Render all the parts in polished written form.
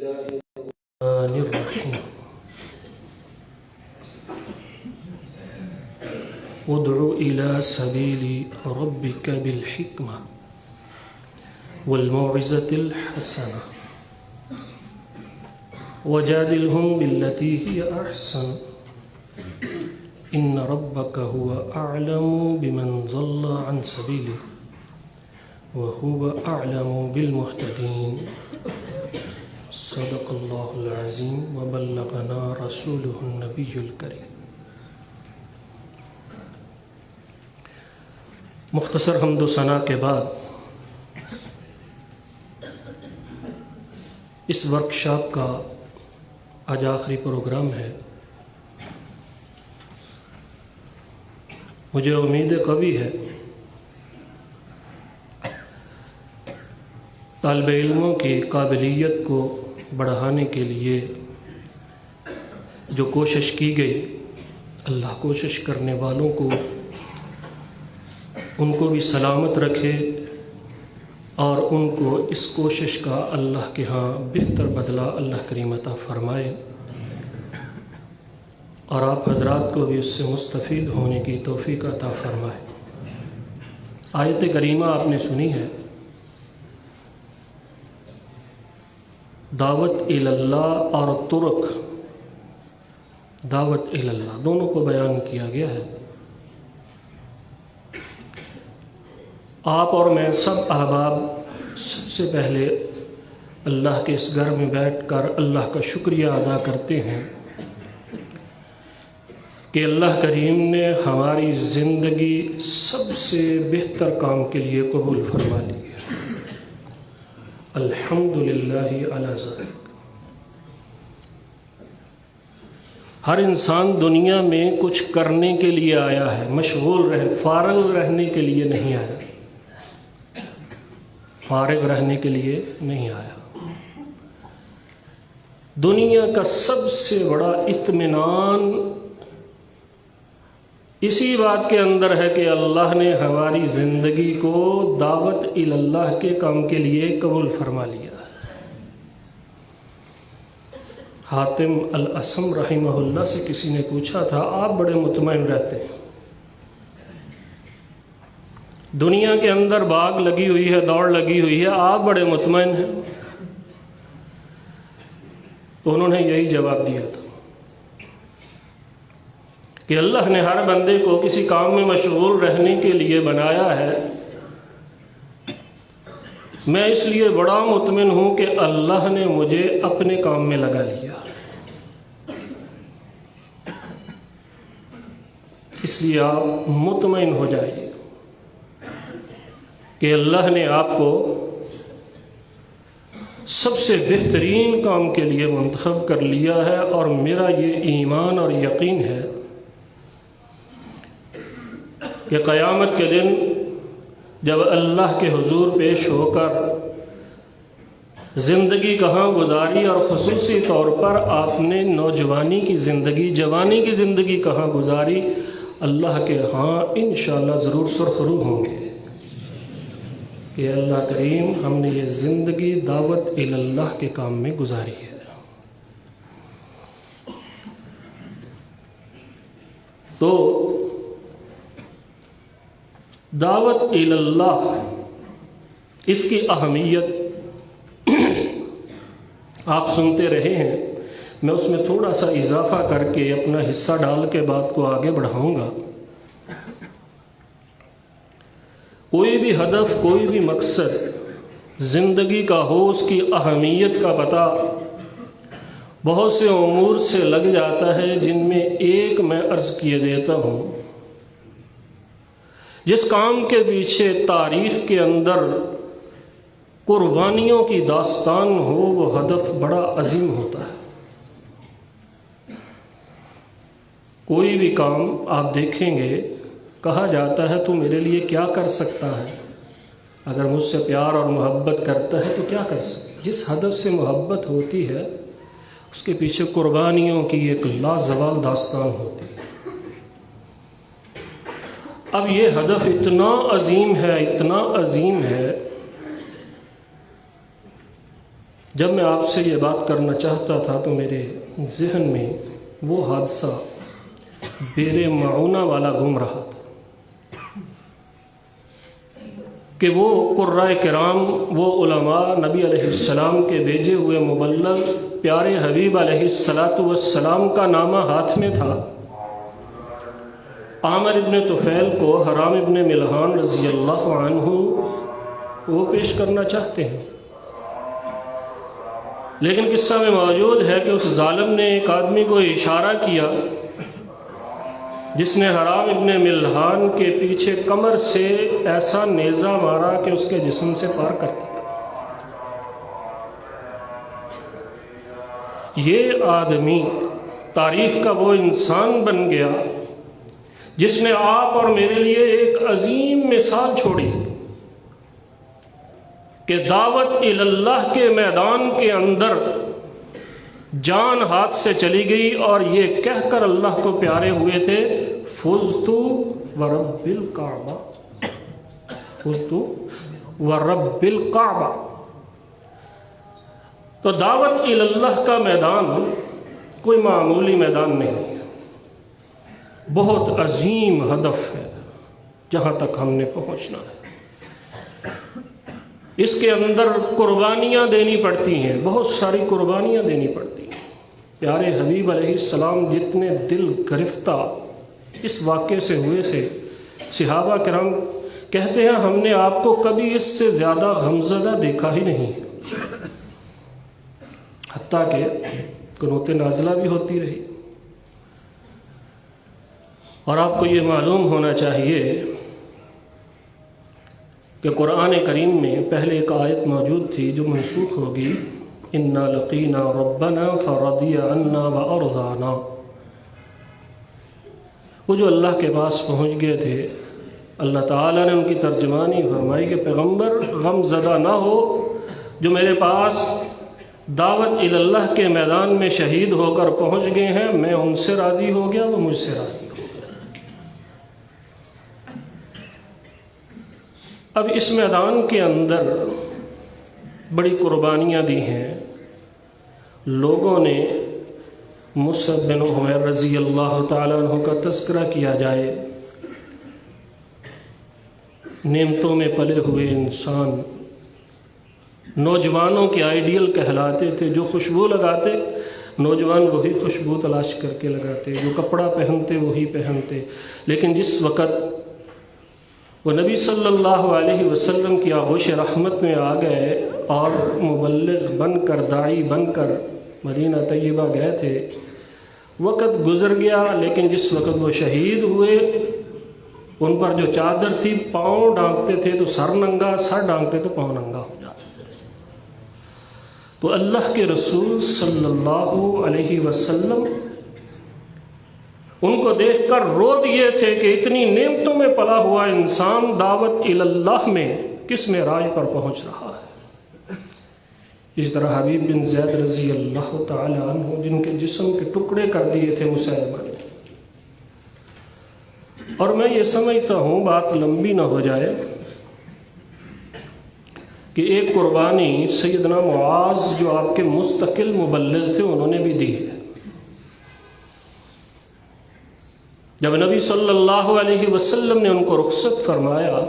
الرحمن الرحیم ادع إلى سبيل ربك بالحكمة والموعظة الحسنة وجادلهم بالتي هي أحسن إن ربك هو أعلم بمن ضل عن سبيله وهو أعلم بالمهتدين صدق اللہ العظیم وبلغنا رسوله النبی الکریم۔ مختصر حمد و ثنا کے بعد اس ورکشاپ کا آج آخری پروگرام ہے۔ مجھے امید قوی ہے طالب علموں کی قابلیت کو بڑھانے کے لیے جو کوشش کی گئی، اللہ کوشش کرنے والوں کو ان کو بھی سلامت رکھے اور ان کو اس کوشش کا اللہ کے ہاں بہتر بدلہ اللہ کریم عطا فرمائے، اور آپ حضرات کو بھی اس سے مستفید ہونے کی توفیق عطا فرمائے۔ آیت کریمہ آپ نے سنی ہے، دعوت اللہ اور ترک دعوت اللہ دونوں کو بیان کیا گیا ہے۔ آپ اور میں سب احباب سب سے پہلے اللہ کے اس گھر میں بیٹھ کر اللہ کا شکریہ ادا کرتے ہیں کہ اللہ کریم نے ہماری زندگی سب سے بہتر کام کے لیے قبول فرما لی ہے۔ الحمدللہ علی ذالک۔ ہر انسان دنیا میں کچھ کرنے کے لیے آیا ہے، فارغ رہنے کے لیے نہیں آیا، فارغ رہنے کے لیے نہیں آیا۔ دنیا کا سب سے بڑا اطمینان اسی بات کے اندر ہے کہ اللہ نے ہماری زندگی کو دعوت اللہ کے کام کے لیے قبول فرما لیا۔ حاتم الاسم رحمہ اللہ سے کسی نے پوچھا تھا، آپ بڑے مطمئن رہتے ہیں، دنیا کے اندر باغ لگی ہوئی ہے، دوڑ لگی ہوئی ہے، آپ بڑے مطمئن ہیں؟ تو انہوں نے یہی جواب دیا تھا کہ اللہ نے ہر بندے کو کسی کام میں مشغول رہنے کے لیے بنایا ہے۔ میں اس لیے بڑا مطمئن ہوں کہ اللہ نے مجھے اپنے کام میں لگا لیا، اس لیے آپ مطمئن ہو جائیے کہ اللہ نے آپ کو سب سے بہترین کام کے لیے منتخب کر لیا ہے، اور میرا یہ ایمان اور یقین ہے کہ قیامت کے دن جب اللہ کے حضور پیش ہو کر زندگی کہاں گزاری، اور خصوصی طور پر آپ نے نوجوانی کی زندگی، جوانی کی زندگی کہاں گزاری، اللہ کے ہاں انشاءاللہ ضرور سرخرو ہوں گے کہ اللہ کریم ہم نے یہ زندگی دعوت اللہ کے کام میں گزاری ہے۔ تو دعوت اللہ، اس کی اہمیت آپ سنتے رہے ہیں، میں اس میں تھوڑا سا اضافہ کر کے اپنا حصہ ڈال کے بات کو آگے بڑھاؤں گا۔ کوئی بھی ہدف، کوئی بھی مقصد زندگی کا ہو، اس کی اہمیت کا پتہ بہت سے امور سے لگ جاتا ہے، جن میں ایک میں عرض کیے دیتا ہوں۔ جس کام کے پیچھے تاریخ کے اندر قربانیوں کی داستان ہو، وہ ہدف بڑا عظیم ہوتا ہے۔ کوئی بھی کام آپ دیکھیں گے، کہا جاتا ہے تو میرے لیے کیا کر سکتا ہے، اگر مجھ سے پیار اور محبت کرتا ہے تو کیا کر سکتا ہے۔ جس ہدف سے محبت ہوتی ہے اس کے پیچھے قربانیوں کی ایک لازوال داستان ہوتی ہے۔ اب یہ ہدف اتنا عظیم ہے، اتنا عظیم ہے جب میں آپ سے یہ بات کرنا چاہتا تھا تو میرے ذہن میں وہ حادثہ بیر معونہ والا گھوم رہا تھا کہ وہ قرائے کرام، وہ علماء، نبی علیہ السلام کے بھیجے ہوئے مبلغ پیارے حبیب علیہ السلام کا نامہ ہاتھ میں تھا، عامر ابن طفیل کو حرام ابن ملحان رضی اللہ عنہ وہ پیش کرنا چاہتے ہیں، لیکن قصہ میں موجود ہے کہ اس ظالم نے ایک آدمی کو اشارہ کیا جس نے حرام ابن ملحان کے پیچھے کمر سے ایسا نیزہ مارا کہ اس کے جسم سے پار کر دیا۔ یہ آدمی تاریخ کا وہ انسان بن گیا جس نے آپ اور میرے لیے ایک عظیم مثال چھوڑی کہ دعوت اللہ کے میدان کے اندر جان ہاتھ سے چلی گئی اور یہ کہہ کر اللہ کو پیارے ہوئے تھے، فزت ورب الکعبہ، فزت ورب الکعبہ۔ تو دعوت اللہ کا میدان کوئی معمولی میدان نہیں ہے، بہت عظیم ہدف ہے جہاں تک ہم نے پہنچنا ہے۔ اس کے اندر قربانیاں دینی پڑتی ہیں، بہت ساری قربانیاں دینی پڑتی ہیں۔ پیارے حبیب علیہ السلام جتنے دل گرفتہ اس واقعے سے ہوئے تھے، صحابہ کرام کہتے ہیں ہم نے آپ کو کبھی اس سے زیادہ غمزدہ دیکھا ہی نہیں، حتیٰ کہ قنوت نازلہ بھی ہوتی رہی۔ اور آپ کو یہ معلوم ہونا چاہیے کہ قرآن کریم میں پہلے ایک آیت موجود تھی جو منسوخ ہوگی، اِنَّا لَقِينَا رَبَّنَا فَرَضِيَ عَنَّا وَأَرْضَانَا۔ وہ جو اللہ کے پاس پہنچ گئے تھے، اللہ تعالیٰ نے ان کی ترجمانی فرمائی کہ پیغمبر غم زدہ نہ ہو، جو میرے پاس دعوت اللہ کے میدان میں شہید ہو کر پہنچ گئے ہیں، میں ان سے راضی ہو گیا، وہ مجھ سے راضی ہو گیا۔ اب اس میدان کے اندر بڑی قربانیاں دی ہیں لوگوں نے۔ مصعب بن عمیر رضی اللہ تعالیٰ عنہ کا تذکرہ کیا جائے، نعمتوں میں پلے ہوئے انسان، نوجوانوں کے آئیڈیل کہلاتے تھے، جو خوشبو لگاتے نوجوان وہی خوشبو تلاش کر کے لگاتے، جو کپڑا پہنتے وہی پہنتے۔ لیکن جس وقت وہ نبی صلی اللہ علیہ وسلم کی آغوش رحمت میں آ گئے اور مبلغ بن کر، داعی بن کر مدینہ طیبہ گئے تھے، وقت گزر گیا، لیکن جس وقت وہ شہید ہوئے ان پر جو چادر تھی، پاؤں ڈھانکتے تھے تو سر ننگا، سر ڈھانکتے تو پاؤں ننگا ہو جاتا۔ تو اللہ کے رسول صلی اللہ علیہ وسلم ان کو دیکھ کر رو دیے تھے کہ اتنی نعمتوں میں پلا ہوا انسان دعوت اللہ میں کس معراج پر پہنچ رہا ہے۔ اسی طرح حبیب بن زید رضی اللہ تعالی عنہ، جن کے جسم کے ٹکڑے کر دیے تھے مسیلمہ نے۔ اور میں یہ سمجھتا ہوں، بات لمبی نہ ہو جائے، کہ ایک قربانی سیدنا معاذ جو آپ کے مستقل مبلغ تھے انہوں نے بھی دی ہے۔ جب نبی صلی اللہ علیہ وسلم نے ان کو رخصت فرمایا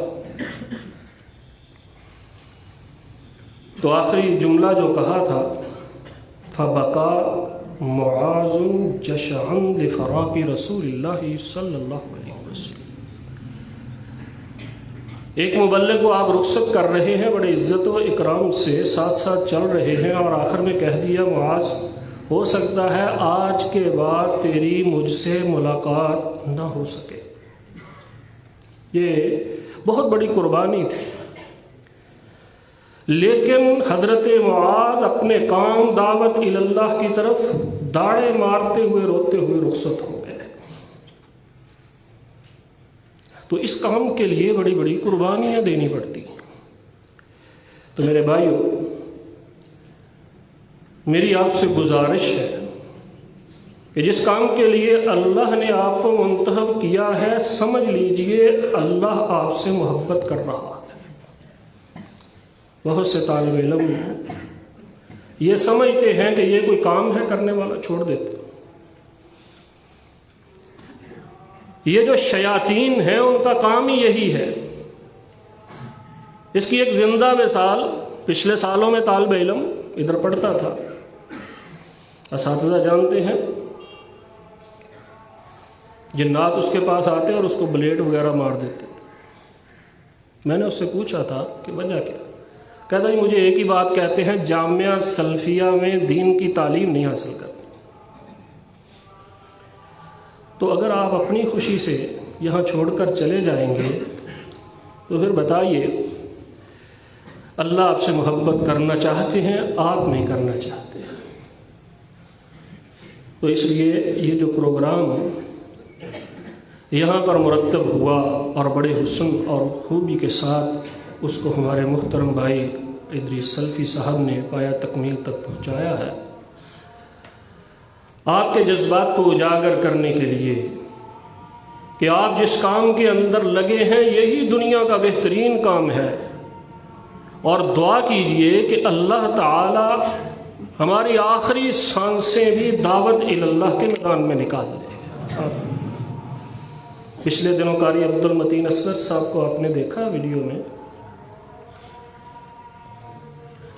تو آخری جملہ جو کہا تھا، فَبَكَى مُعَاذٌ جَشَعًا لِفَرَاقِ رسول اللہ صلی اللہ علیہ وسلم۔ ایک مبلغ کو آپ رخصت کر رہے ہیں، بڑے عزت و اکرام سے ساتھ ساتھ چل رہے ہیں، اور آخر میں کہہ دیا معاذ ہو سکتا ہے آج کے بعد تیری مجھ سے ملاقات نہ ہو سکے۔ یہ بہت بڑی قربانی تھی، لیکن حضرت معاذ اپنے کام دعوت اللہ کی طرف داڑے مارتے ہوئے روتے ہوئے رخصت ہو گئے۔ تو اس کام کے لیے بڑی بڑی قربانیاں دینی پڑتی ہیں۔ تو میرے بھائیوں، میری آپ سے گزارش ہے کہ جس کام کے لیے اللہ نے آپ کو منتخب کیا ہے، سمجھ لیجئے اللہ آپ سے محبت کر رہا ہے۔ بہت سے طالب علم یہ سمجھتے ہیں کہ یہ کوئی کام ہے کرنے والا، چھوڑ دیتے۔ یہ جو شیاطین ہیں ان کا کام ہی یہی ہے۔ اس کی ایک زندہ مثال پچھلے سالوں میں طالب علم ادھر پڑھتا تھا، اساتذہ جانتے ہیں، جنات اس کے پاس آتے اور اس کو بلیڈ وغیرہ مار دیتے تھے۔ میں نے اس سے پوچھا تھا کہ وجہ کیا؟ کہتا جی مجھے ایک ہی بات کہتے ہیں، جامعہ سلفیہ میں دین کی تعلیم نہیں حاصل کرتے۔ تو اگر آپ اپنی خوشی سے یہاں چھوڑ کر چلے جائیں گے تو پھر بتائیے اللہ آپ سے محبت کرنا چاہتے ہیں، آپ نہیں کرنا چاہتے۔ تو اس لیے یہ جو پروگرام یہاں پر مرتب ہوا اور بڑے حسن اور خوبی کے ساتھ اس کو ہمارے محترم بھائی ادریس سلفی صاحب نے پایا تکمیل تک پہنچایا ہے، آپ کے جذبات کو اجاگر کرنے کے لیے کہ آپ جس کام کے اندر لگے ہیں یہی دنیا کا بہترین کام ہے، اور دعا کیجئے کہ اللہ تعالی ہماری آخری سانسیں بھی دعوت اللہ کے میدان میں نکال لے۔ پچھلے دنوں قاری عبد المتین اصغر صاحب کو آپ نے دیکھا ویڈیو میں،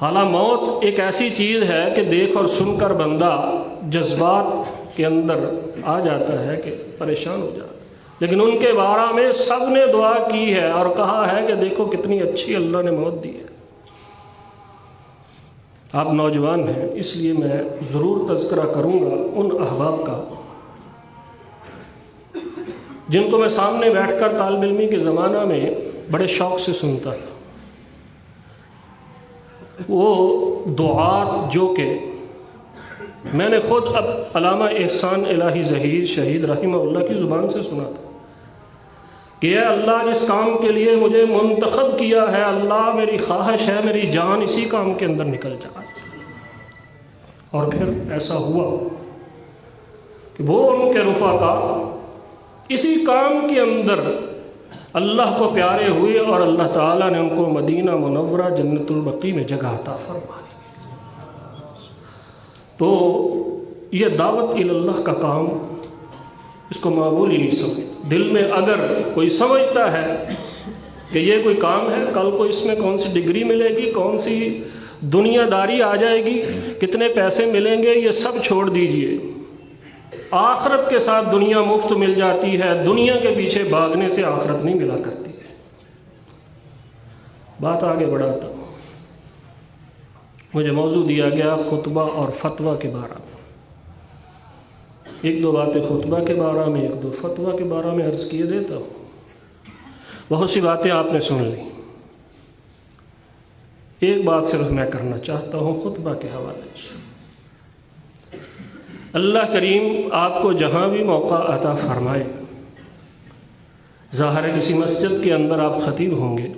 حالانکہ موت ایک ایسی چیز ہے کہ دیکھ اور سن کر بندہ جذبات کے اندر آ جاتا ہے کہ پریشان ہو جاتا ہے، لیکن ان کے بارے میں سب نے دعا کی ہے اور کہا ہے کہ دیکھو کتنی اچھی اللہ نے موت دی ہے۔ آپ نوجوان ہیں، اس لیے میں ضرور تذکرہ کروں گا ان احباب کا جن کو میں سامنے بیٹھ کر طالب علمی کے زمانہ میں بڑے شوق سے سنتا تھا۔ وہ دعات جو کہ میں نے خود اب علامہ احسان الہی ظہیر شہید رحمہ اللہ کی زبان سے سنا تھا کہ اے اللہ جس کام کے لیے مجھے منتخب کیا ہے، اللہ میری خواہش ہے میری جان اسی کام کے اندر نکل جائے۔ اور پھر ایسا ہوا کہ وہ ان کے رفقا اسی کام کے اندر اللہ کو پیارے ہوئے اور اللہ تعالیٰ نے ان کو مدینہ منورہ جنت البقیع میں جگہ عطا فرمائی۔ تو یہ دعوت اللہ کا کام اس کو معمول ہی نہیں سمجھ۔ دل میں اگر کوئی سمجھتا ہے کہ یہ کوئی کام ہے، کل کو اس میں کون سی ڈگری ملے گی، کون سی دنیا داری آ جائے گی، کتنے پیسے ملیں گے، یہ سب چھوڑ دیجئے۔ آخرت کے ساتھ دنیا مفت مل جاتی ہے، دنیا کے پیچھے بھاگنے سے آخرت نہیں ملا کرتی ہے۔ بات آگے بڑھاتا ہوں۔ مجھے موضوع دیا گیا خطبہ اور فتویٰ کے بارے میں، ایک دو باتیں خطبہ کے بارے میں، ایک دو فتویٰ کے بارے میں عرض کیے دیتا ہوں۔ بہت سی باتیں آپ نے سن لی، ایک بات صرف میں کرنا چاہتا ہوں خطبہ کے حوالے سے۔ اللہ کریم آپ کو جہاں بھی موقع عطا فرمائے، ظاہر ہے کسی مسجد کے اندر آپ خطیب ہوں گے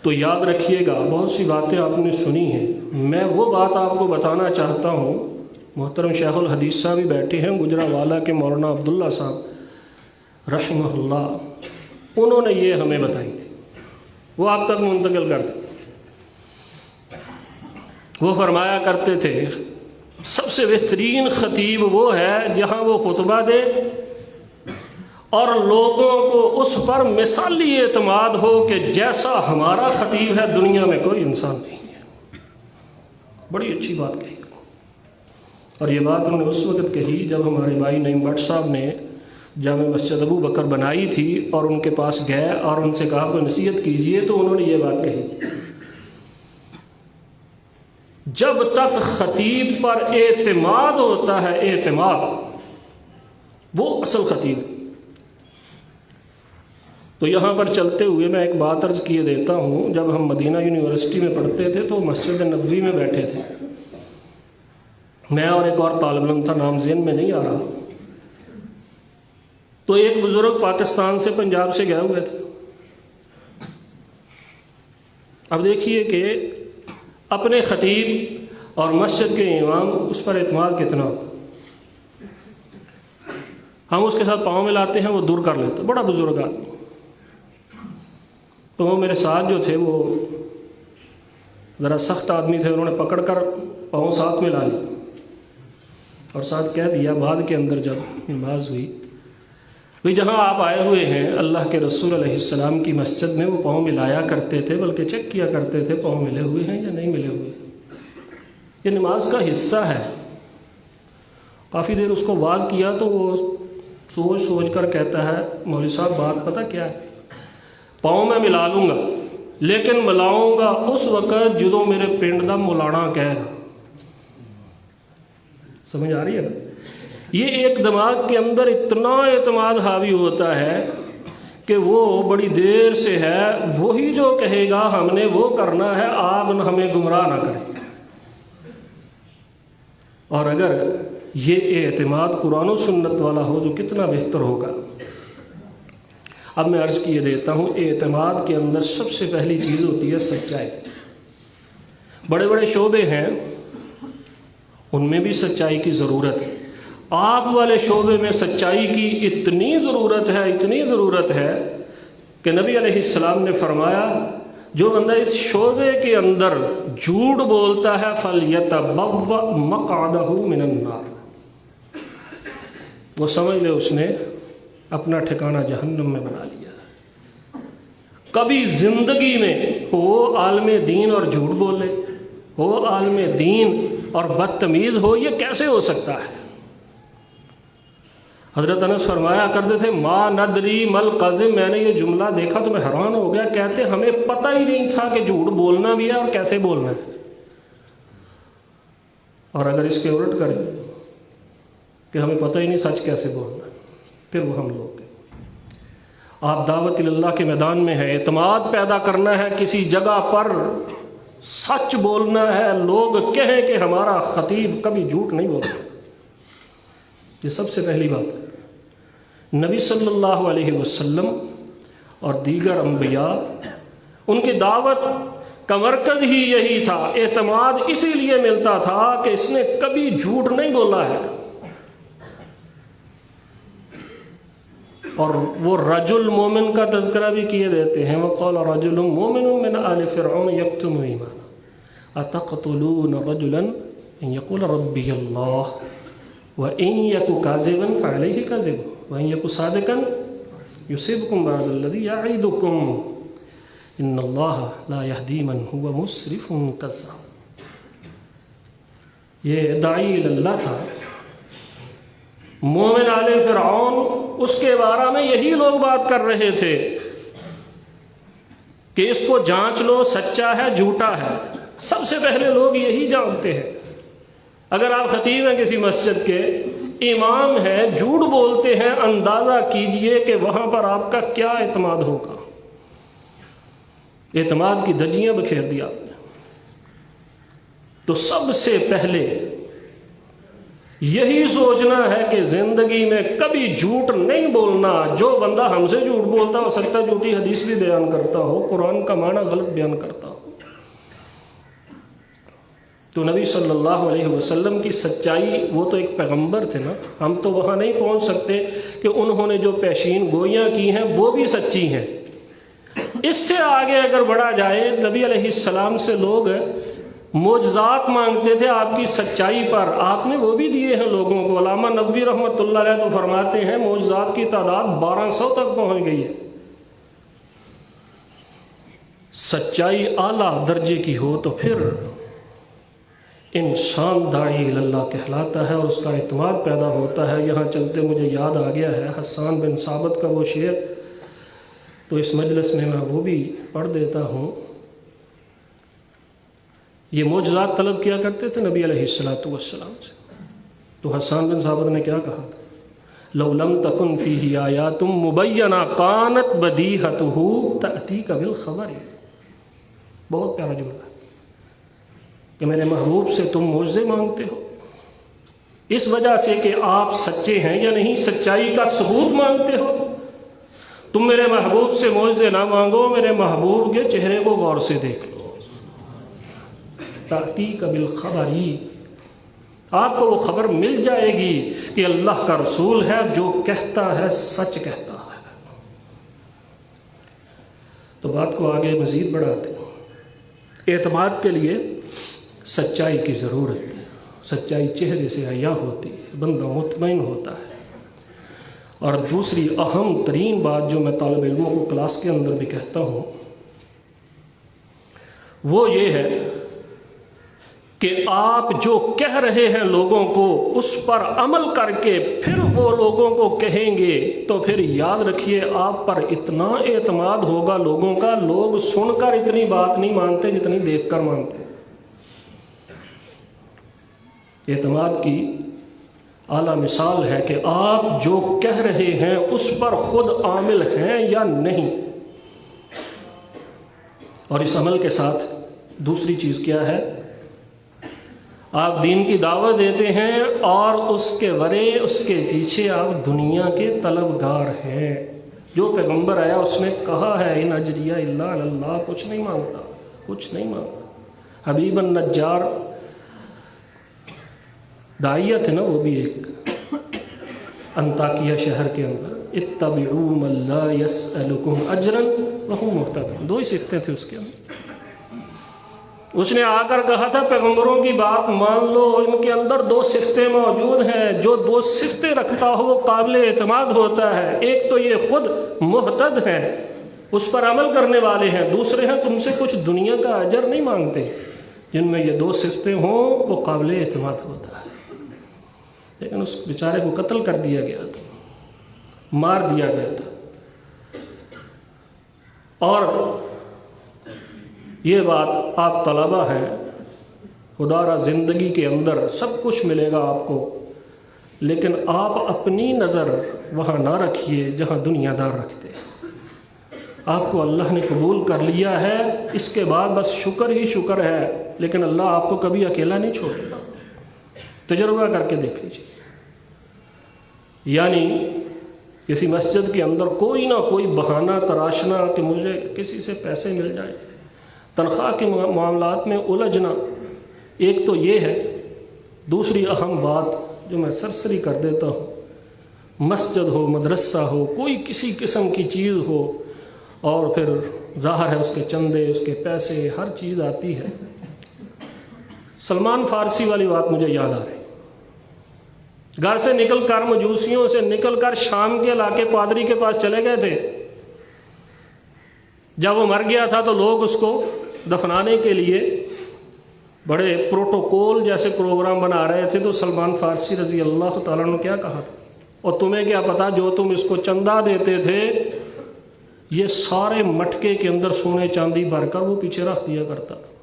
تو یاد رکھیے گا بہت سی باتیں آپ نے سنی ہیں، میں وہ بات آپ کو بتانا چاہتا ہوں۔ محترم شیخ الحدیث صاحب بھی بیٹھے ہیں، گجرانوالہ کے مولانا عبداللہ صاحب رحمہ اللہ، انہوں نے یہ ہمیں بتائی تھی، وہ آپ تک منتقل کر دیں۔ وہ فرمایا کرتے تھے سب سے بہترین خطیب وہ ہے جہاں وہ خطبہ دے اور لوگوں کو اس پر مثالی اعتماد ہو کہ جیسا ہمارا خطیب ہے دنیا میں کوئی انسان نہیں ہے۔ بڑی اچھی بات کہی، اور یہ بات انہوں نے اس وقت کہی جب ہمارے بھائی نعیم بٹ صاحب نے جامع مسجد ابو بکر بنائی تھی اور ان کے پاس گئے اور ان سے کہا کہ نصیحت کیجئے، تو انہوں نے یہ بات کہی تھی جب تک خطیب پر اعتماد ہوتا ہے، اعتماد وہ اصل خطیب۔ تو یہاں پر چلتے ہوئے میں ایک بات عرض کیے دیتا ہوں، جب ہم مدینہ یونیورسٹی میں پڑھتے تھے تو مسجد نبوی میں بیٹھے تھے، میں اور ایک اور طالب علم تھا، نام ذہن میں نہیں آ رہا، تو ایک بزرگ پاکستان سے پنجاب سے گئے ہوئے تھے۔ اب دیکھیے کہ اپنے خطیب اور مسجد کے امام اس پر اعتماد کتنا ہو، ہم اس کے ساتھ پاؤں ملاتے ہیں، وہ دور کر لیتے، بڑا بزرگ آدمی۔ تو وہ میرے ساتھ جو تھے وہ ذرا سخت آدمی تھے، انہوں نے پکڑ کر پاؤں ساتھ میں لا لی اور ساتھ کہہ دیا بعد کے اندر جب نماز ہوئی، بھئی جہاں آپ آئے ہوئے ہیں اللہ کے رسول علیہ السلام کی مسجد میں وہ پاؤں ملایا کرتے تھے، بلکہ چیک کیا کرتے تھے پاؤں ملے ہوئے ہیں یا نہیں ملے ہوئے، یہ نماز کا حصہ ہے۔ کافی دیر اس کو واز کیا تو وہ سوچ سوچ کر کہتا ہے مولوی صاحب بات پتہ کیا ہے، پاؤں میں ملا لوں گا لیکن ملاؤں گا اس وقت جدوں میرے پنڈ دا مولانا کہے گا۔ سمجھ آ رہی ہے نا؟ یہ ایک دماغ کے اندر اتنا اعتماد حاوی ہوتا ہے کہ وہ بڑی دیر سے ہے، وہی جو کہے گا ہم نے وہ کرنا ہے، آپ ہمیں گمراہ نہ کریں۔ اور اگر یہ اعتماد قرآن و سنت والا ہو جو کتنا بہتر ہوگا۔ اب میں عرض کیے دیتا ہوں، اعتماد کے اندر سب سے پہلی چیز ہوتی ہے سچائی۔ بڑے بڑے شعبے ہیں ان میں بھی سچائی کی ضرورت ہے، آپ والے شعبے میں سچائی کی اتنی ضرورت ہے کہ نبی علیہ السلام نے فرمایا جو بندہ اس شعبے کے اندر جھوٹ بولتا ہے فَلْيَتَبَوَّأْ مَقْعَدَهُ مِنَ النَّارِ، وہ سمجھ لے اس نے اپنا ٹھکانہ جہنم میں بنا لیا۔ کبھی زندگی میں وہ عالم دین اور جھوٹ بولے، وہ عالم دین اور بدتمیز ہو، یہ کیسے ہو سکتا ہے؟ حضرت انس فرمایا کرتے تھے ما ندری مل قذب، میں نے یہ جملہ دیکھا تو میں حیران ہو گیا، کہتے ہمیں پتہ ہی نہیں تھا کہ جھوٹ بولنا بھی ہے اور کیسے بولنا ہے۔ اور اگر اس کے الٹ کریں کہ ہمیں پتہ ہی نہیں سچ کیسے بولنا ہے، پھر وہ ہم لوگ ہیں۔ آپ دعوت اللہ کے میدان میں ہے، اعتماد پیدا کرنا ہے، کسی جگہ پر سچ بولنا ہے، لوگ کہیں کہ ہمارا خطیب کبھی جھوٹ نہیں بولتا، یہ سب سے پہلی بات ہے۔ نبی صلی اللہ علیہ وسلم اور دیگر انبیاء ان کی دعوت کا مرکز ہی یہی تھا، اعتماد اسی لیے ملتا تھا کہ اس نے کبھی جھوٹ نہیں بولا ہے۔ اور وہ رجل مومن کا تذکرہ بھی کیے دیتے ہیں، وقال رجل مومن من آل فرعون یکتم ایمانہ اتقتلون رجلا ان یقول ربی اللہ وَإِن يَكُ كَاذِبًا فَعَلَيْهِ كَاذِبٌ وَإِن يَكُ صَادِقًا يُصِبْكُم بَعْضَ الَّذِي يَعِدُكُمْ إِنَّ اللَّهَ لَا يَهْدِي مَنْ هُوَ مُسْرِفٌ كَذَّابٌ۔ یہ داعی اللہ تھا، مومن آل فرعون، اس کے بارے میں یہی لوگ بات کر رہے تھے کہ اس کو جانچ لو، سچا ہے جھوٹا ہے۔ سب سے پہلے لوگ یہی جانتے ہیں۔ اگر آپ خطیب ہیں کسی مسجد کے، امام ہیں، جھوٹ بولتے ہیں، اندازہ کیجئے کہ وہاں پر آپ کا کیا اعتماد ہوگا۔ اعتماد کی دھجیاں بکھیر دی آپ نے۔ تو سب سے پہلے یہی سوچنا ہے کہ زندگی میں کبھی جھوٹ نہیں بولنا۔ جو بندہ ہم سے جھوٹ بولتا ہو سکتا ہے جھوٹی حدیث بھی بیان کرتا ہو، قرآن کا معنی غلط بیان کرتا ہو۔ تو نبی صلی اللہ علیہ وسلم کی سچائی، وہ تو ایک پیغمبر تھے نا، ہم تو وہاں نہیں پہنچ سکتے کہ انہوں نے جو پیشین گوئیاں کی ہیں وہ بھی سچی ہیں۔ اس سے آگے اگر بڑھا جائے، نبی علیہ السلام سے لوگ معجزات مانگتے تھے آپ کی سچائی پر، آپ نے وہ بھی دیے ہیں لوگوں کو۔ علامہ نبوی رحمۃ اللہ علیہ تو فرماتے ہیں معجزات کی تعداد 1200 تک پہنچ گئی ہے۔ سچائی اعلیٰ درجے کی ہو تو پھر انسان داعی اللہ کہلاتا ہے اور اس کا اعتماد پیدا ہوتا ہے۔ یہاں چلتے مجھے یاد آ گیا ہے حسان بن ثابت کا وہ شعر، تو اس مجلس میں وہ بھی پڑھ دیتا ہوں۔ یہ معجزات طلب کیا کرتے تھے نبی علیہ السلام سے، تو حسان بن ثابت نے کیا کہا تھا؟ لو لم تکن فیہ آیات مبینہ کانت بدیہتہ تأتیک بالخبر۔ بہت پیارا جملہ ہے کہ میرے محبوب سے تم معجزے مانگتے ہو، اس وجہ سے کہ آپ سچے ہیں یا نہیں، سچائی کا ثبوت مانگتے ہو۔ تم میرے محبوب سے معجزے نہ مانگو، میرے محبوب کے چہرے کو غور سے دیکھ لو۔ تأتیک بالخبر، آپ کو وہ خبر مل جائے گی کہ اللہ کا رسول ہے، جو کہتا ہے سچ کہتا ہے۔ تو بات کو آگے مزید بڑھاتے ہیں۔ اعتماد کے لیے سچائی کی ضرورت ہے، سچائی چہرے سے حیا ہوتی ہے، بندہ مطمئن ہوتا ہے۔ اور دوسری اہم ترین بات جو میں طالب علموں کو کلاس کے اندر بھی کہتا ہوں وہ یہ ہے کہ آپ جو کہہ رہے ہیں لوگوں کو اس پر عمل کر کے پھر وہ لوگوں کو کہیں گے تو پھر یاد رکھیے آپ پر اتنا اعتماد ہوگا لوگوں کا، لوگ سن کر اتنی بات نہیں مانتے جتنی دیکھ کر مانتے۔ اعتماد کی اعلیٰ مثال ہے کہ آپ جو کہہ رہے ہیں اس پر خود عامل ہیں یا نہیں۔ اور اس عمل کے ساتھ دوسری چیز کیا ہے؟ آپ دین کی دعوت دیتے ہیں اور اس کے ورے اس کے پیچھے آپ دنیا کے طلبگار ہیں۔ جو پیغمبر آیا اس نے کہا ہے ان اجریہ الا علی اللہ، کچھ نہیں مانگتا، کچھ نہیں مانگتا۔ حبیب النجار داعیہ تھے نا، وہ بھی ایک انطاکیہ شہر کے اندر، اتبعوا من لا يسألكم اجرا وهم مهتدون، دو ہی صفتیں تھے اس کے اندر۔ اس نے آ کر کہا تھا پیغمبروں کی بات مان لو، ان کے اندر دو صفتیں موجود ہیں، جو دو صفتیں رکھتا ہو وہ قابل اعتماد ہوتا ہے۔ ایک تو یہ خود محتد ہے، اس پر عمل کرنے والے ہیں، دوسرے ہیں تم سے کچھ دنیا کا اجر نہیں مانگتے۔ جن میں یہ دو صفتیں ہوں وہ قابل اعتماد ہوتا ہے۔ لیکن اس بیچارے کو قتل کر دیا گیا تھا، مار دیا گیا تھا۔ اور یہ بات آپ طلبہ ہیں، خدا را زندگی کے اندر سب کچھ ملے گا آپ کو، لیکن آپ اپنی نظر وہاں نہ رکھیے جہاں دنیا دار رکھتے ہیں۔ آپ کو اللہ نے قبول کر لیا ہے، اس کے بعد بس شکر ہی شکر ہے، لیکن اللہ آپ کو کبھی اکیلا نہیں چھوڑے گا۔ تجربہ کر کے دیکھ لیجیے۔ یعنی کسی مسجد کے اندر کوئی نہ کوئی بہانہ تراشنا کہ مجھے کسی سے پیسے مل جائیں، تنخواہ کے معاملات میں الجھنا، ایک تو یہ ہے۔ دوسری اہم بات جو میں سرسری کر دیتا ہوں، مسجد ہو، مدرسہ ہو، کوئی کسی قسم کی چیز ہو، اور پھر ظاہر ہے اس کے چندے، اس کے پیسے، ہر چیز آتی ہے۔ سلمان فارسی والی بات مجھے یاد آ رہی، گھر سے نکل کر، مجوسیوں سے نکل کر شام کے علاقے پادری کے پاس چلے گئے تھے۔ جب وہ مر گیا تھا تو لوگ اس کو دفنانے کے لیے بڑے پروٹوکول جیسے پروگرام بنا رہے تھے، تو سلمان فارسی رضی اللہ تعالیٰ نے کیا کہا تھا؟ اور تمہیں کیا پتا، جو تم اس کو چندہ دیتے تھے یہ سارے مٹکے کے اندر سونے چاندی بھر کر وہ پیچھے رکھ دیا کرتا تھا۔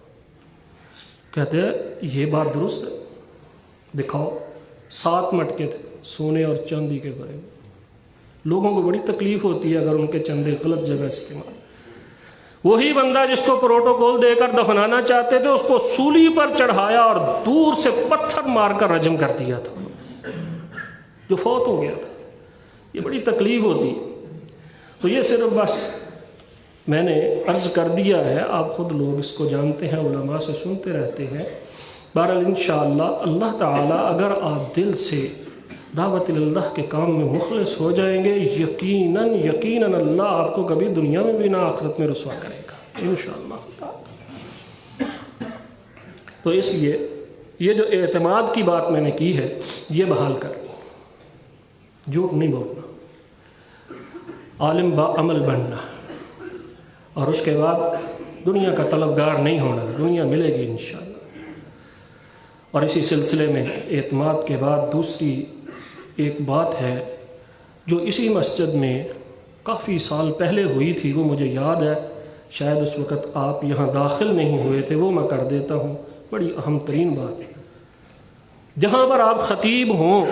کہتے ہیں یہ بات درست ہے، دکھاؤ۔ 7 مٹکے تھے سونے اور چاندی کے بھرے۔ لوگوں کو بڑی تکلیف ہوتی ہے اگر ان کے چندے غلط جگہ استعمال۔ وہی بندہ جس کو پروٹوکول دے کر دفنانا چاہتے تھے، اس کو سولی پر چڑھایا اور دور سے پتھر مار کر رجم کر دیا تھا، جو فوت ہو گیا تھا۔ یہ بڑی تکلیف ہوتی ہے۔ تو یہ صرف بس میں نے عرض کر دیا ہے، آپ خود لوگ اس کو جانتے ہیں، علماء سے سنتے رہتے ہیں۔ بہرحال انشاءاللہ اللہ تعالیٰ اگر آپ دل سے دعوت اللہ کے کام میں مخلص ہو جائیں گے، یقیناً اللہ آپ کو کبھی دنیا میں بھی نہ آخرت میں رسوا کرے گا انشاءاللہ۔ تو اس لیے یہ جو اعتماد کی بات میں نے کی ہے یہ بحال کرنی، جھوٹ نہیں بولنا، عالم با عمل بننا، اور اس کے بعد دنیا کا طلبگار نہیں ہونا، دنیا ملے گی انشاءاللہ۔ اور اسی سلسلے میں اعتماد کے بعد دوسری ایک بات ہے جو اسی مسجد میں کافی سال پہلے ہوئی تھی، وہ مجھے یاد ہے، شاید اس وقت آپ یہاں داخل نہیں ہوئے تھے، وہ میں کر دیتا ہوں۔ بڑی اہم ترین بات، جہاں پر آپ خطیب ہوں،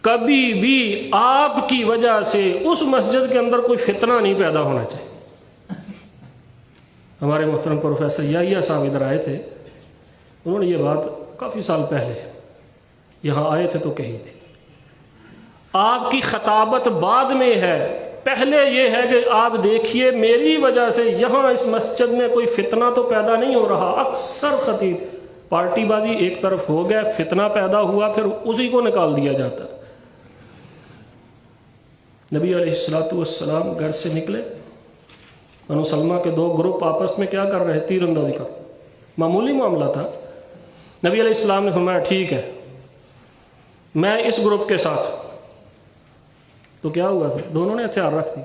کبھی بھی آپ کی وجہ سے اس مسجد کے اندر کوئی فتنہ نہیں پیدا ہونا چاہیے۔ ہمارے محترم پروفیسر یحییٰ صاحب ادھر آئے تھے، انہوں نے یہ بات کافی سال پہلے یہاں آئے تھے تو کہی تھی۔ آپ کی خطابت بعد میں ہے، پہلے یہ ہے کہ آپ دیکھیے میری وجہ سے یہاں اس مسجد میں کوئی فتنہ تو پیدا نہیں ہو رہا۔ اکثر خطیب پارٹی بازی ایک طرف ہو گیا، فتنہ پیدا ہوا، پھر اسی کو نکال دیا جاتا۔ نبی علیہ الصلوۃ والسلام گھر سے نکلے، بنو سلمہ کے 2 گروپ آپس میں کیا کر رہے، تیر اندازی کر، معمولی معاملہ تھا۔ نبی علیہ السلام نے فرمایا ٹھیک ہے میں اس گروپ کے ساتھ، تو کیا ہوا تھا، دونوں نے ہتھیار رکھ دی۔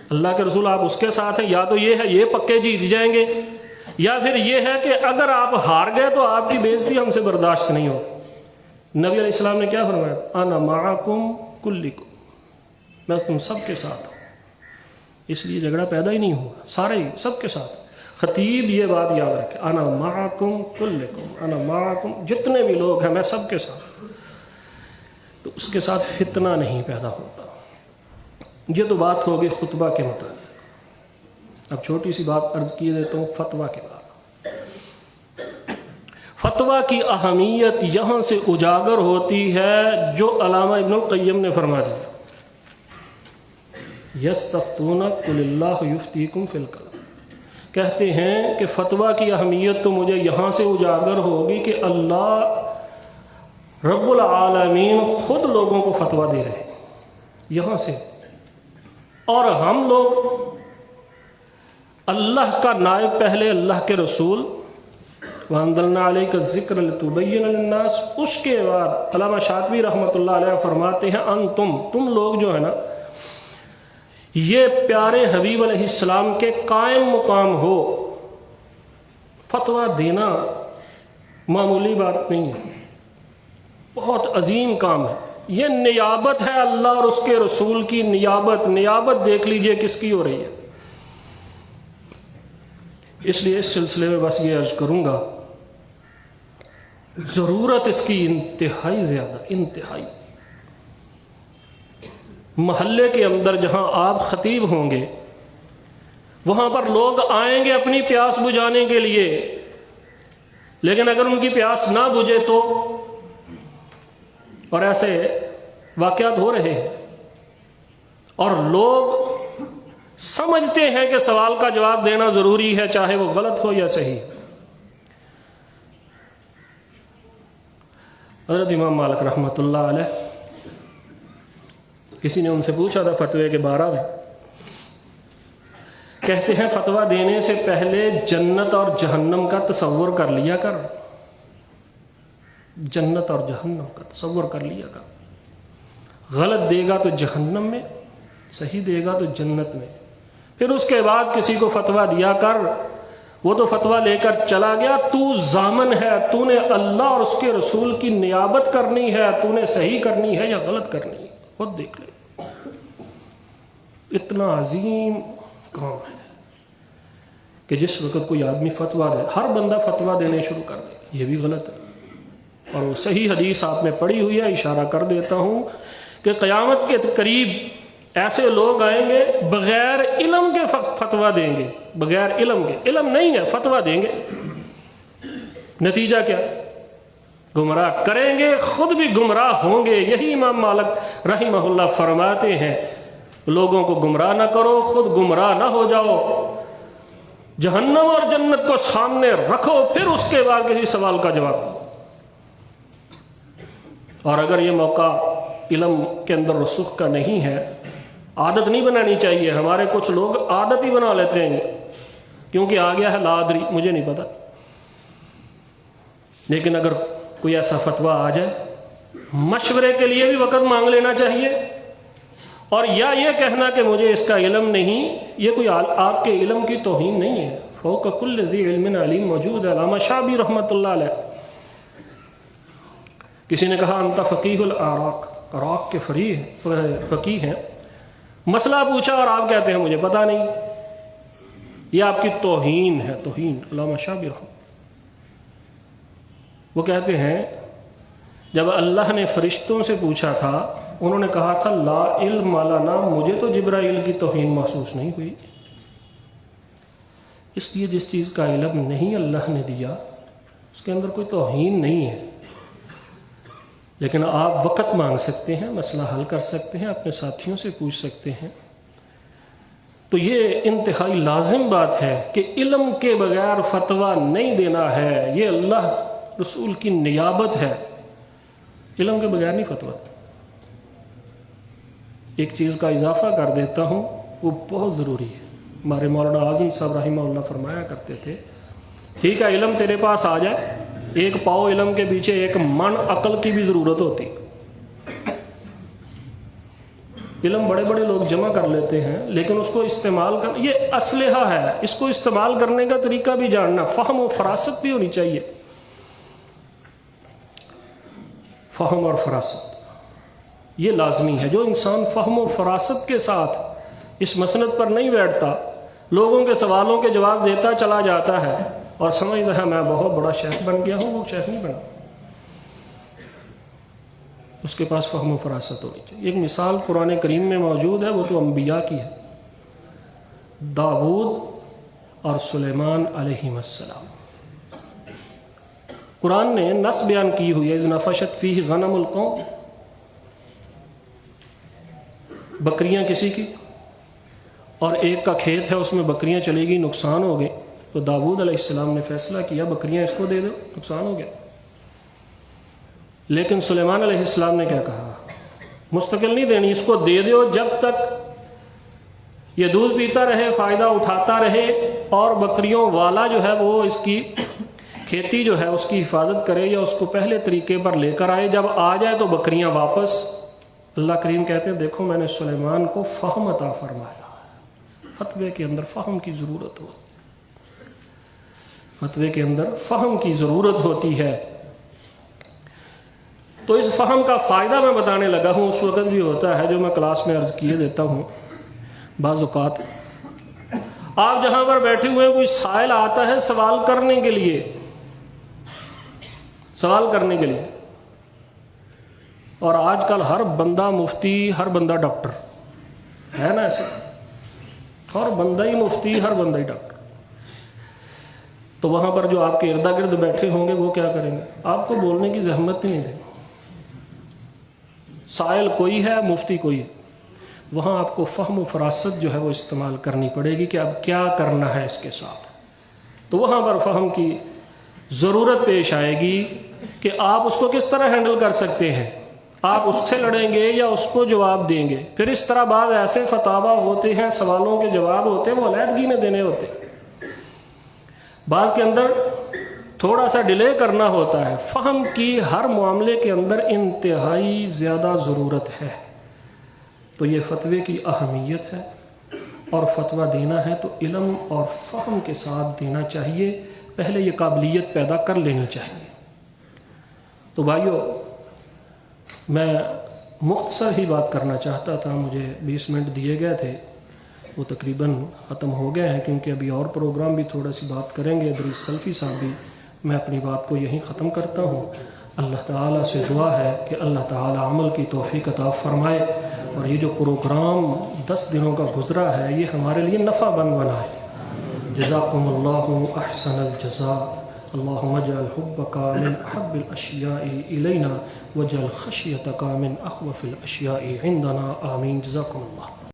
اللہ کے رسول آپ اس کے ساتھ ہیں، یا تو یہ ہے یہ پکے جیت جائیں گے، یا پھر یہ ہے کہ اگر آپ ہار گئے تو آپ کی بےزتی ہم سے برداشت نہیں ہو۔ نبی علیہ السلام نے کیا فرمایا، انا معکم کلکم، میں تم سب کے ساتھ ہوں۔ اس لیے جھگڑا پیدا ہی نہیں ہوا، سارے ہی سب کے ساتھ۔ خطیب یہ بات یاد رکھے، انا معکم کلکم، انا معکم، جتنے بھی لوگ ہیں میں سب کے ساتھ، تو اس کے ساتھ فتنہ نہیں پیدا ہوتا۔ یہ تو بات ہوگی خطبہ کے متعلق۔ اب چھوٹی سی بات عرض کیے دیتا ہوں فتویٰ کے بعد۔ فتویٰ کی اہمیت یہاں سے اجاگر ہوتی ہے جو علامہ ابن القیم نے فرما دیا، یستفتون قل اللہ یفتیکم فی الکلام، کہتے ہیں کہ فتویٰ کی اہمیت تو مجھے یہاں سے اجاگر ہوگی کہ اللہ رب العالمین خود لوگوں کو فتویٰ دے رہے ہیں یہاں سے، اور ہم لوگ اللہ کا نائب، پہلے اللہ کے رسول، وَأَنزَلْنَا عَلَيْكَ الذِّكْرَ لِتُبَيِّنَ لِلنَّاسِ، اس کے بعد علامہ شاطبی رحمۃ اللہ علیہ فرماتے ہیں تم لوگ جو ہے نا، یہ پیارے حبیب علیہ السلام کے قائم مقام ہو، فتویٰ دینا معمولی بات نہیں ہے، بہت عظیم کام ہے، یہ نیابت ہے اللہ اور اس کے رسول کی نیابت دیکھ لیجئے کس کی ہو رہی ہے۔ اس لیے اس سلسلے میں بس یہ عرض کروں گا، ضرورت اس کی انتہائی زیادہ، انتہائی۔ محلے کے اندر جہاں آپ خطیب ہوں گے وہاں پر لوگ آئیں گے اپنی پیاس بجھانے کے لیے، لیکن اگر ان کی پیاس نہ بجھے تو، اور ایسے واقعات ہو رہے ہیں، اور لوگ سمجھتے ہیں کہ سوال کا جواب دینا ضروری ہے چاہے وہ غلط ہو یا صحیح۔ حضرت امام مالک رحمۃ اللہ علیہ، کسی نے ان سے پوچھا تھا فتوے کے بارے میں، کہتے ہیں فتویٰ دینے سے پہلے جنت اور جہنم کا تصور کر لیا کر، جنت اور جہنم کا تصور کر لیا کر، غلط دے گا تو جہنم میں، صحیح دے گا تو جنت میں، پھر اس کے بعد کسی کو فتویٰ دیا کر، وہ تو فتویٰ لے کر چلا گیا، تو ضامن ہے، تو نے اللہ اور اس کے رسول کی نیابت کرنی ہے، تو نے صحیح کرنی ہے یا غلط کرنی ہے، خود دیکھ لے۔ اتنا عظیم کام ہے کہ جس وقت کوئی آدمی فتویٰ دے، ہر بندہ فتویٰ دینے شروع کر دے، یہ بھی غلط ہے، اور وہ صحیح حدیث آپ نے پڑھی ہوئی ہے، اشارہ کر دیتا ہوں کہ قیامت کے قریب ایسے لوگ آئیں گے بغیر علم کے فتویٰ دیں گے، بغیر علم کے، علم نہیں ہے فتویٰ دیں گے، نتیجہ کیا؟ گمراہ کریں گے، خود بھی گمراہ ہوں گے۔ یہی امام مالک رحمہ اللہ فرماتے ہیں، لوگوں کو گمراہ نہ کرو، خود گمراہ نہ ہو جاؤ، جہنم اور جنت کو سامنے رکھو، پھر اس کے بعد کسی سوال کا جواب۔ اور اگر یہ موقع علم کے اندر رسوخ کا نہیں ہے، عادت نہیں بنانی چاہیے، ہمارے کچھ لوگ عادت ہی بنا لیتے ہیں کیونکہ آ گیا ہے لا ادری، مجھے نہیں پتا، لیکن اگر کوئی ایسا فتویٰ آ جائے، مشورے کے لیے بھی وقت مانگ لینا چاہیے، اور یا یہ کہنا کہ مجھے اس کا علم نہیں، یہ کوئی آپ کے علم کی توہین نہیں ہے۔ فوق کل ذی علم علیم موجود ہے، علامہ شاطبی رحمۃ اللہ علیہ۔ کسی نے کہا انت فقیہ العراق، عراق کے فقیہ ہیں، مسئلہ پوچھا اور آپ کہتے ہیں مجھے پتہ نہیں، یہ آپ کی توہین ہے، توہین۔ علامہ شاطبی رحمۃ، وہ کہتے ہیں جب اللہ نے فرشتوں سے پوچھا تھا، انہوں نے کہا تھا لا علم لنا، مجھے تو جبرائیل کی توہین محسوس نہیں ہوئی۔ اس لیے جس چیز کا علم نہیں اللہ نے دیا اس کے اندر کوئی توہین نہیں ہے، لیکن آپ وقت مانگ سکتے ہیں، مسئلہ حل کر سکتے ہیں، اپنے ساتھیوں سے پوچھ سکتے ہیں۔ تو یہ انتہائی لازم بات ہے کہ علم کے بغیر فتویٰ نہیں دینا ہے، یہ اللہ رسول کی نیابت ہے، علم کے بغیر نہیں فتویٰ۔ ایک چیز کا اضافہ کر دیتا ہوں، وہ بہت ضروری ہے، ہمارے مولانا اعظم صاحب رحمہ اللہ فرمایا کرتے تھے، ٹھیک ہے علم تیرے پاس آ جائے، ایک پاؤ علم کے پیچھے ایک من عقل کی بھی ضرورت ہوتی۔ علم بڑے بڑے لوگ جمع کر لیتے ہیں، لیکن اس کو استعمال کر، یہ اسلحہ ہے، اس کو استعمال کرنے کا طریقہ بھی جاننا، فہم و فراست بھی ہونی چاہیے۔ فہم اور فراست یہ لازمی ہے۔ جو انسان فہم و فراست کے ساتھ اس مسند پر نہیں بیٹھتا، لوگوں کے سوالوں کے جواب دیتا چلا جاتا ہے اور سمجھتا ہے میں بہت بڑا شیخ بن گیا ہوں، وہ شیخ نہیں بنا، اس کے پاس فہم و فراست ہونی چاہیے۔ ایک مثال قرآن کریم میں موجود ہے، وہ تو انبیاء کی ہے، داؤد اور سلیمان علیہ السلام۔ قرآن نے نص بیان کی ہوئی ہے، اذ نفشت فیہ غنم القوم، بکریاں کسی کی اور ایک کا کھیت ہے اس میں بکریاں چلے گی، نقصان ہو گئے، تو داؤد علیہ السلام نے فیصلہ کیا بکریاں اس کو دے دو، نقصان ہو گیا۔ لیکن سلیمان علیہ السلام نے کیا کہا؟ مستقل نہیں دینی، اس کو دے دو جب تک یہ دودھ پیتا رہے، فائدہ اٹھاتا رہے، اور بکریوں والا جو ہے وہ اس کی کھیتی جو ہے اس کی حفاظت کرے یا اس کو پہلے طریقے پر لے کر آئے، جب آ جائے تو بکریاں واپس۔ اللہ کریم کہتے ہیں دیکھو میں نے سلیمان کو فہم عطا فرمایا۔ فتوے کے اندر فہم کی ضرورت ہو، فتوے کے اندر فہم کی ضرورت ہوتی ہے۔ تو اس فہم کا فائدہ میں بتانے لگا ہوں، اس وقت بھی ہوتا ہے جو میں کلاس میں عرض کیے دیتا ہوں، بعض اوقات آپ جہاں پر بیٹھے ہوئے کوئی سائل آتا ہے سوال کرنے کے لیے، سوال کرنے کے لیے، اور آج کل ہر بندہ مفتی، ہر بندہ ڈاکٹر ہے نا، ایسے ہر بندہ ہی مفتی، ہر بندہ ہی ڈاکٹر، تو وہاں پر جو آپ کے ارد گرد بیٹھے ہوں گے وہ کیا کریں گے؟ آپ کو بولنے کی زحمت ہی نہیں دیں گے۔ سائل کوئی ہے، مفتی کوئی ہے، وہاں آپ کو فہم و فراست جو ہے وہ استعمال کرنی پڑے گی کہ اب کیا کرنا ہے اس کے ساتھ۔ تو وہاں پر فہم کی ضرورت پیش آئے گی کہ آپ اس کو کس طرح ہینڈل کر سکتے ہیں، آپ اس سے لڑیں گے یا اس کو جواب دیں گے۔ پھر اس طرح بعض ایسے فتاوی ہوتے ہیں، سوالوں کے جواب ہوتے ہیں وہ علیحدگی میں دینے ہوتے ہیں، بعض کے اندر تھوڑا سا ڈیلے کرنا ہوتا ہے۔ فہم کی ہر معاملے کے اندر انتہائی زیادہ ضرورت ہے۔ تو یہ فتوے کی اہمیت ہے، اور فتویٰ دینا ہے تو علم اور فہم کے ساتھ دینا چاہیے، پہلے یہ قابلیت پیدا کر لینی چاہیے۔ تو بھائیو، میں مختصر ہی بات کرنا چاہتا تھا، مجھے 20 منٹ دیے گئے تھے، وہ تقریباً ختم ہو گئے ہیں، کیونکہ ابھی اور پروگرام بھی تھوڑا سی بات کریں گے، ادریس سلفی صاحب بھی۔ میں اپنی بات کو یہیں ختم کرتا ہوں۔ اللہ تعالیٰ سے دعا ہے کہ اللہ تعالیٰ عمل کی توفیق عطا فرمائے، اور یہ جو پروگرام 10 دنوں کا گزرا ہے یہ ہمارے لیے نفع بنائے۔ جزاکم اللہ احسن الجزاء، اللہم اجعل حبک من احب الاشیاء الینا واجعل خشیتک من اخوف الاشیاء عندنا، آمین۔ جزاکم اللہ۔